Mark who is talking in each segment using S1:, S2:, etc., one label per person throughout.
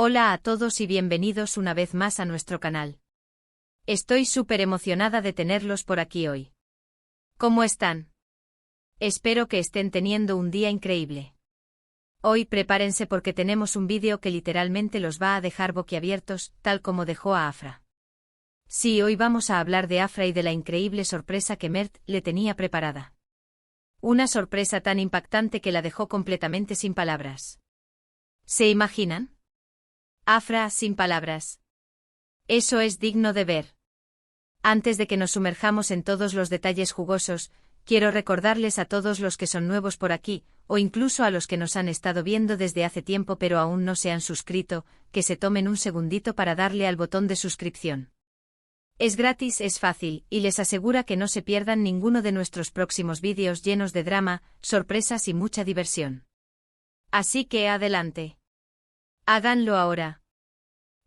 S1: Hola a todos y bienvenidos una vez más a nuestro canal. Estoy súper emocionada de tenerlos por aquí hoy. ¿Cómo están? Espero que estén teniendo un día increíble. Hoy prepárense porque tenemos un vídeo que literalmente los va a dejar boquiabiertos, tal como dejó a Afra. Sí, hoy vamos a hablar de Afra y de la increíble sorpresa que Mert le tenía preparada. Una sorpresa tan impactante que la dejó completamente sin palabras. ¿Se imaginan? Afra sin palabras. Eso es digno de ver. Antes de que nos sumerjamos en todos los detalles jugosos, quiero recordarles a todos los que son nuevos por aquí, o incluso a los que nos han estado viendo desde hace tiempo pero aún no se han suscrito, que se tomen un segundito para darle al botón de suscripción. Es gratis, es fácil, y les asegura que no se pierdan ninguno de nuestros próximos vídeos llenos de drama, sorpresas y mucha diversión. Así que adelante. Háganlo ahora.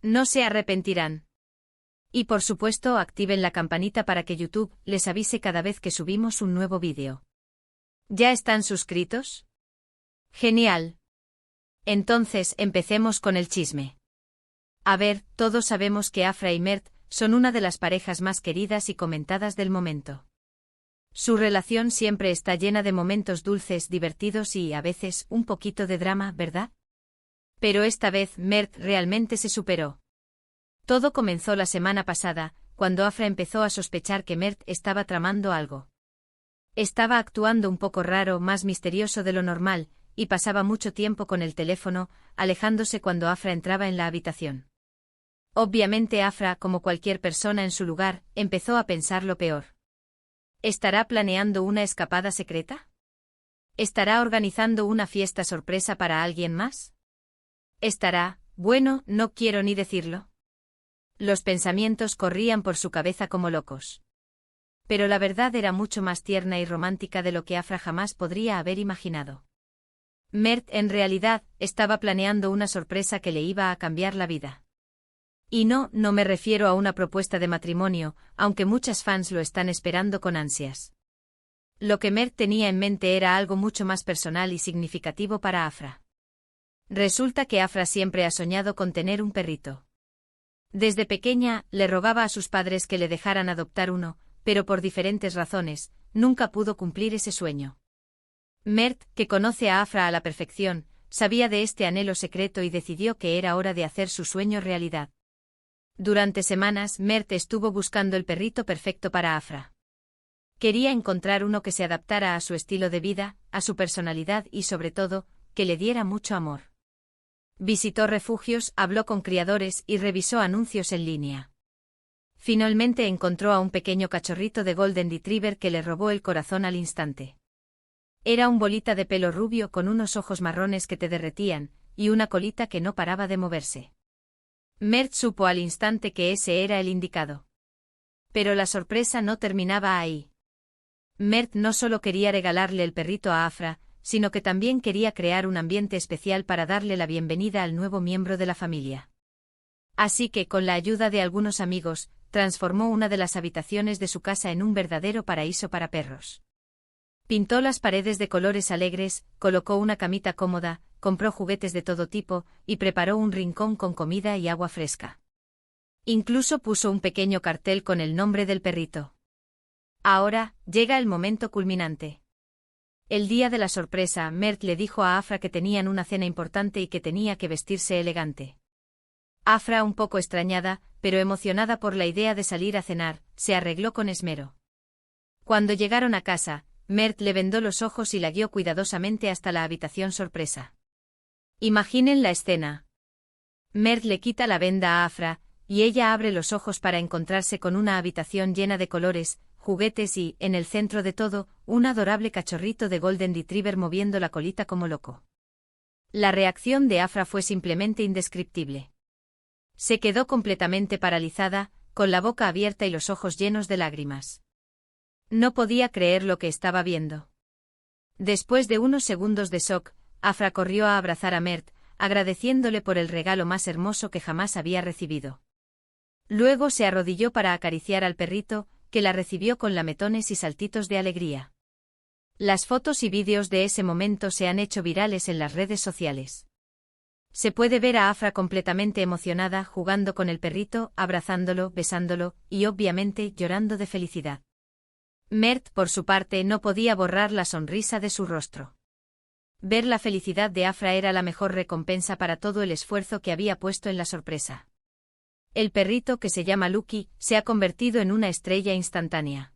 S1: No se arrepentirán. Y por supuesto activen la campanita para que YouTube les avise cada vez que subimos un nuevo vídeo. ¿Ya están suscritos? Genial. Entonces empecemos con el chisme. A ver, todos sabemos que Afra y Mert son una de las parejas más queridas y comentadas del momento. Su relación siempre está llena de momentos dulces, divertidos y, a veces, un poquito de drama, ¿verdad? Pero esta vez Mert realmente se superó. Todo comenzó la semana pasada, cuando Afra empezó a sospechar que Mert estaba tramando algo. Estaba actuando un poco raro, más misterioso de lo normal, y pasaba mucho tiempo con el teléfono, alejándose cuando Afra entraba en la habitación. Obviamente Afra, como cualquier persona en su lugar, empezó a pensar lo peor. ¿Estará planeando una escapada secreta? ¿Estará organizando una fiesta sorpresa para alguien más? ¿Estará, bueno, no quiero ni decirlo? Los pensamientos corrían por su cabeza como locos. Pero la verdad era mucho más tierna y romántica de lo que Afra jamás podría haber imaginado. Mert, en realidad, estaba planeando una sorpresa que le iba a cambiar la vida. Y no me refiero a una propuesta de matrimonio, aunque muchas fans lo están esperando con ansias. Lo que Mert tenía en mente era algo mucho más personal y significativo para Afra. Resulta que Afra siempre ha soñado con tener un perrito. Desde pequeña, le rogaba a sus padres que le dejaran adoptar uno, pero por diferentes razones, nunca pudo cumplir ese sueño. Mert, que conoce a Afra a la perfección, sabía de este anhelo secreto y decidió que era hora de hacer su sueño realidad. Durante semanas, Mert estuvo buscando el perrito perfecto para Afra. Quería encontrar uno que se adaptara a su estilo de vida, a su personalidad y sobre todo, que le diera mucho amor. Visitó refugios, habló con criadores y revisó anuncios en línea. Finalmente encontró a un pequeño cachorrito de Golden Retriever que le robó el corazón al instante. Era un bolita de pelo rubio con unos ojos marrones que te derretían, y una colita que no paraba de moverse. Mert supo al instante que ese era el indicado. Pero la sorpresa no terminaba ahí. Mert no solo quería regalarle el perrito a Afra, sino que también quería crear un ambiente especial para darle la bienvenida al nuevo miembro de la familia. Así que, con la ayuda de algunos amigos, transformó una de las habitaciones de su casa en un verdadero paraíso para perros. Pintó las paredes de colores alegres, colocó una camita cómoda, compró juguetes de todo tipo, y preparó un rincón con comida y agua fresca. Incluso puso un pequeño cartel con el nombre del perrito. Ahora, llega el momento culminante. El día de la sorpresa, Mert le dijo a Afra que tenían una cena importante y que tenía que vestirse elegante. Afra, un poco extrañada, pero emocionada por la idea de salir a cenar, se arregló con esmero. Cuando llegaron a casa, Mert le vendó los ojos y la guió cuidadosamente hasta la habitación sorpresa. Imaginen la escena. Mert le quita la venda a Afra, y ella abre los ojos para encontrarse con una habitación llena de colores, juguetes y, en el centro de todo, un adorable cachorrito de Golden Retriever moviendo la colita como loco. La reacción de Afra fue simplemente indescriptible. Se quedó completamente paralizada, con la boca abierta y los ojos llenos de lágrimas. No podía creer lo que estaba viendo. Después de unos segundos de shock, Afra corrió a abrazar a Mert, agradeciéndole por el regalo más hermoso que jamás había recibido. Luego se arrodilló para acariciar al perrito, que la recibió con lametones y saltitos de alegría. Las fotos y vídeos de ese momento se han hecho virales en las redes sociales. Se puede ver a Afra completamente emocionada jugando con el perrito, abrazándolo, besándolo, y obviamente llorando de felicidad. Mert, por su parte, no podía borrar la sonrisa de su rostro. Ver la felicidad de Afra era la mejor recompensa para todo el esfuerzo que había puesto en la sorpresa. El perrito, que se llama Lucky, se ha convertido en una estrella instantánea.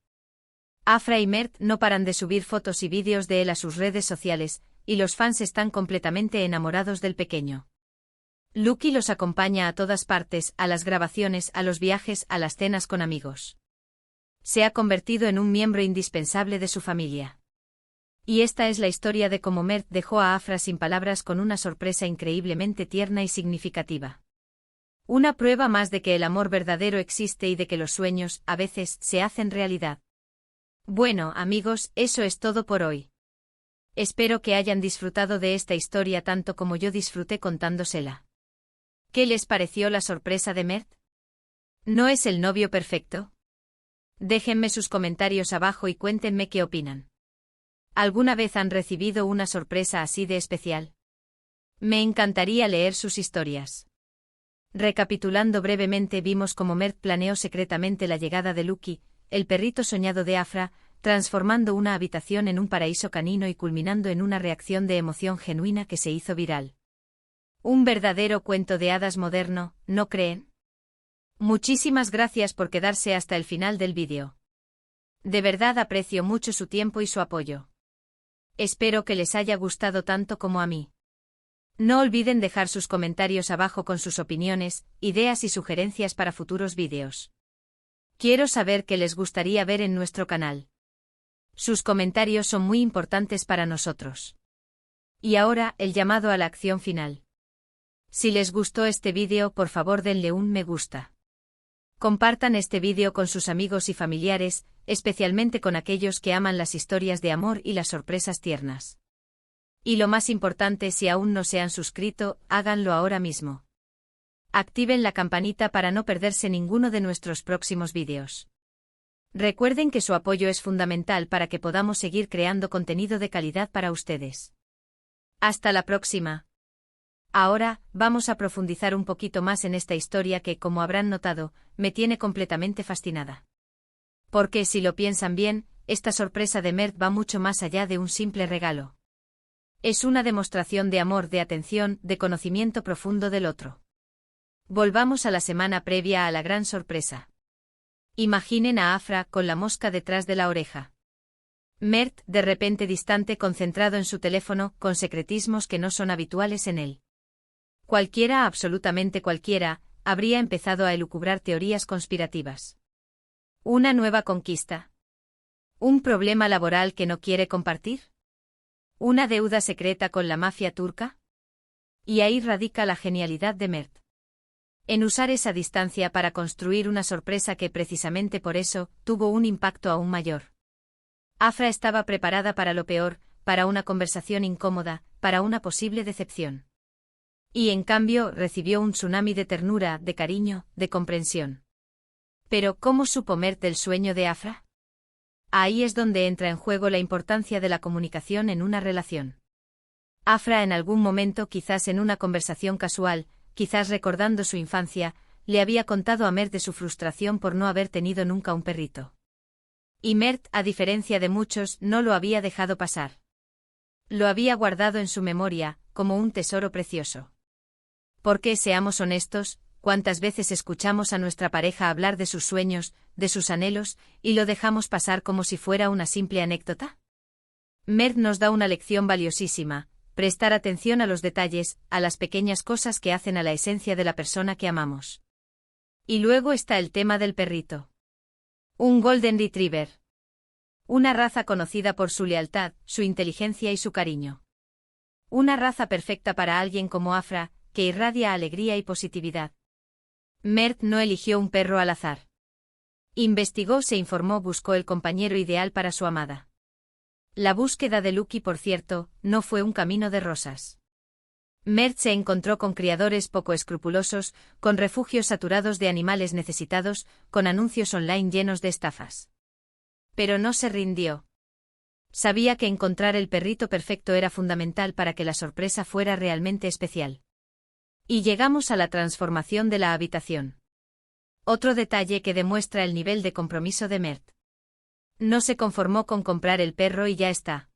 S1: Afra y Mert no paran de subir fotos y vídeos de él a sus redes sociales, y los fans están completamente enamorados del pequeño. Lucky los acompaña a todas partes, a las grabaciones, a los viajes, a las cenas con amigos. Se ha convertido en un miembro indispensable de su familia. Y esta es la historia de cómo Mert dejó a Afra sin palabras con una sorpresa increíblemente tierna y significativa. Una prueba más de que el amor verdadero existe y de que los sueños, a veces, se hacen realidad. Bueno, amigos, eso es todo por hoy. Espero que hayan disfrutado de esta historia tanto como yo disfruté contándosela. ¿Qué les pareció la sorpresa de Mert? ¿No es el novio perfecto? Déjenme sus comentarios abajo y cuéntenme qué opinan. ¿Alguna vez han recibido una sorpresa así de especial? Me encantaría leer sus historias. Recapitulando brevemente, vimos cómo Mert planeó secretamente la llegada de Lucky, el perrito soñado de Afra, transformando una habitación en un paraíso canino y culminando en una reacción de emoción genuina que se hizo viral. Un verdadero cuento de hadas moderno, ¿no creen? Muchísimas gracias por quedarse hasta el final del vídeo. De verdad aprecio mucho su tiempo y su apoyo. Espero que les haya gustado tanto como a mí. No olviden dejar sus comentarios abajo con sus opiniones, ideas y sugerencias para futuros vídeos. Quiero saber qué les gustaría ver en nuestro canal. Sus comentarios son muy importantes para nosotros. Y ahora, el llamado a la acción final. Si les gustó este vídeo, por favor denle un me gusta. Compartan este vídeo con sus amigos y familiares, especialmente con aquellos que aman las historias de amor y las sorpresas tiernas. Y lo más importante, si aún no se han suscrito, háganlo ahora mismo. Activen la campanita para no perderse ninguno de nuestros próximos vídeos. Recuerden que su apoyo es fundamental para que podamos seguir creando contenido de calidad para ustedes. Hasta la próxima. Ahora, vamos a profundizar un poquito más en esta historia que, como habrán notado, me tiene completamente fascinada. Porque, si lo piensan bien, esta sorpresa de Mert va mucho más allá de un simple regalo. Es una demostración de amor, de atención, de conocimiento profundo del otro. Volvamos a la semana previa a la gran sorpresa. Imaginen a Afra con la mosca detrás de la oreja. Mert, de repente distante, concentrado en su teléfono, con secretismos que no son habituales en él. Cualquiera, absolutamente cualquiera, habría empezado a elucubrar teorías conspirativas. ¿Una nueva conquista? ¿Un problema laboral que no quiere compartir? ¿Una deuda secreta con la mafia turca? Y ahí radica la genialidad de Mert. En usar esa distancia para construir una sorpresa que precisamente por eso tuvo un impacto aún mayor. Afra estaba preparada para lo peor, para una conversación incómoda, para una posible decepción. Y en cambio recibió un tsunami de ternura, de cariño, de comprensión. Pero ¿cómo supo Mert del sueño de Afra? Ahí es donde entra en juego la importancia de la comunicación en una relación. Afra en algún momento, quizás en una conversación casual, quizás recordando su infancia, le había contado a Mert de su frustración por no haber tenido nunca un perrito. Y Mert, a diferencia de muchos, no lo había dejado pasar. Lo había guardado en su memoria, como un tesoro precioso. Porque, seamos honestos, ¿cuántas veces escuchamos a nuestra pareja hablar de sus sueños, de sus anhelos, y lo dejamos pasar como si fuera una simple anécdota? Mert nos da una lección valiosísima: prestar atención a los detalles, a las pequeñas cosas que hacen a la esencia de la persona que amamos. Y luego está el tema del perrito. Un Golden Retriever. Una raza conocida por su lealtad, su inteligencia y su cariño. Una raza perfecta para alguien como Afra, que irradia alegría y positividad. Mert no eligió un perro al azar. Investigó, se informó, buscó el compañero ideal para su amada. La búsqueda de Lucky, por cierto, no fue un camino de rosas. Mert se encontró con criadores poco escrupulosos, con refugios saturados de animales necesitados, con anuncios online llenos de estafas. Pero no se rindió. Sabía que encontrar el perrito perfecto era fundamental para que la sorpresa fuera realmente especial. Y llegamos a la transformación de la habitación. Otro detalle que demuestra el nivel de compromiso de Mert. No se conformó con comprar el perro y ya está.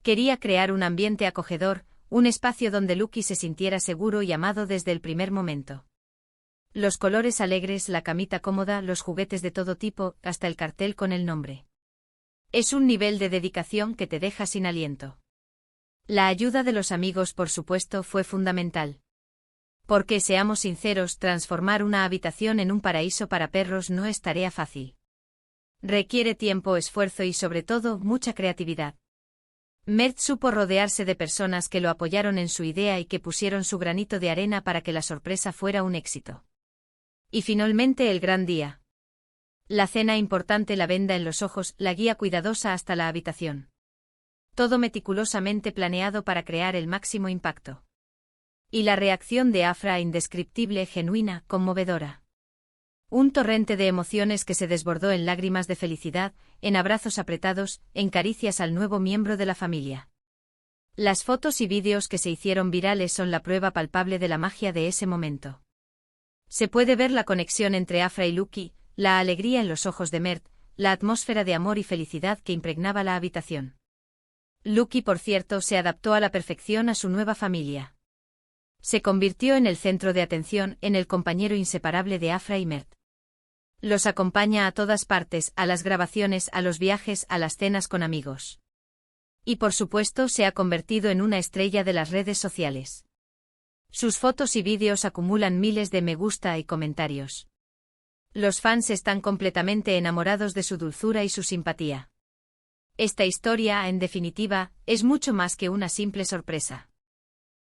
S1: Quería crear un ambiente acogedor, un espacio donde Lucky se sintiera seguro y amado desde el primer momento. Los colores alegres, la camita cómoda, los juguetes de todo tipo, hasta el cartel con el nombre. Es un nivel de dedicación que te deja sin aliento. La ayuda de los amigos, por supuesto, fue fundamental. Porque, seamos sinceros, transformar una habitación en un paraíso para perros no es tarea fácil. Requiere tiempo, esfuerzo y, sobre todo, mucha creatividad. Mert supo rodearse de personas que lo apoyaron en su idea y que pusieron su granito de arena para que la sorpresa fuera un éxito. Y finalmente el gran día. La cena importante, la venda en los ojos, la guía cuidadosa hasta la habitación. Todo meticulosamente planeado para crear el máximo impacto. Y la reacción de Afra, indescriptible, genuina, conmovedora. Un torrente de emociones que se desbordó en lágrimas de felicidad, en abrazos apretados, en caricias al nuevo miembro de la familia. Las fotos y vídeos que se hicieron virales son la prueba palpable de la magia de ese momento. Se puede ver la conexión entre Afra y Lucky, la alegría en los ojos de Mert, la atmósfera de amor y felicidad que impregnaba la habitación. Lucky, por cierto, se adaptó a la perfección a su nueva familia. Se convirtió en el centro de atención, en el compañero inseparable de Afra y Mert. Los acompaña a todas partes, a las grabaciones, a los viajes, a las cenas con amigos. Y por supuesto se ha convertido en una estrella de las redes sociales. Sus fotos y vídeos acumulan miles de me gusta y comentarios. Los fans están completamente enamorados de su dulzura y su simpatía. Esta historia, en definitiva, es mucho más que una simple sorpresa.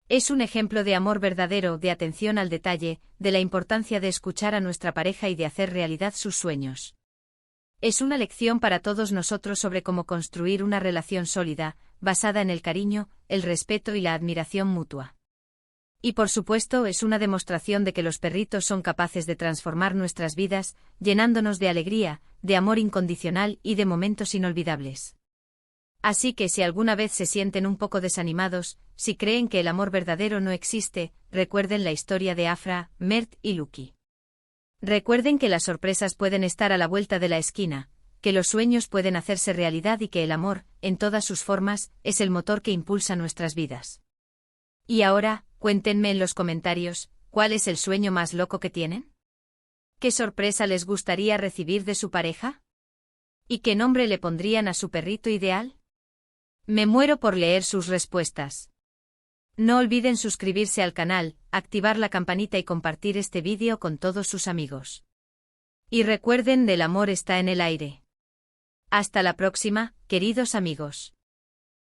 S1: Es un ejemplo de amor verdadero, de atención al detalle, de la importancia de escuchar a nuestra pareja y de hacer realidad sus sueños. Es una lección para todos nosotros sobre cómo construir una relación sólida, basada en el cariño, el respeto y la admiración mutua. Y por supuesto es una demostración de que los perritos son capaces de transformar nuestras vidas, llenándonos de alegría, de amor incondicional y de momentos inolvidables. Así que si alguna vez se sienten un poco desanimados, si creen que el amor verdadero no existe, recuerden la historia de Afra, Mert y Lucky. Recuerden que las sorpresas pueden estar a la vuelta de la esquina, que los sueños pueden hacerse realidad y que el amor, en todas sus formas, es el motor que impulsa nuestras vidas. Y ahora, cuéntenme en los comentarios, ¿cuál es el sueño más loco que tienen? ¿Qué sorpresa les gustaría recibir de su pareja? ¿Y qué nombre le pondrían a su perrito ideal? Me muero por leer sus respuestas. No olviden suscribirse al canal, activar la campanita y compartir este vídeo con todos sus amigos. Y recuerden, el amor está en el aire. Hasta la próxima, queridos amigos.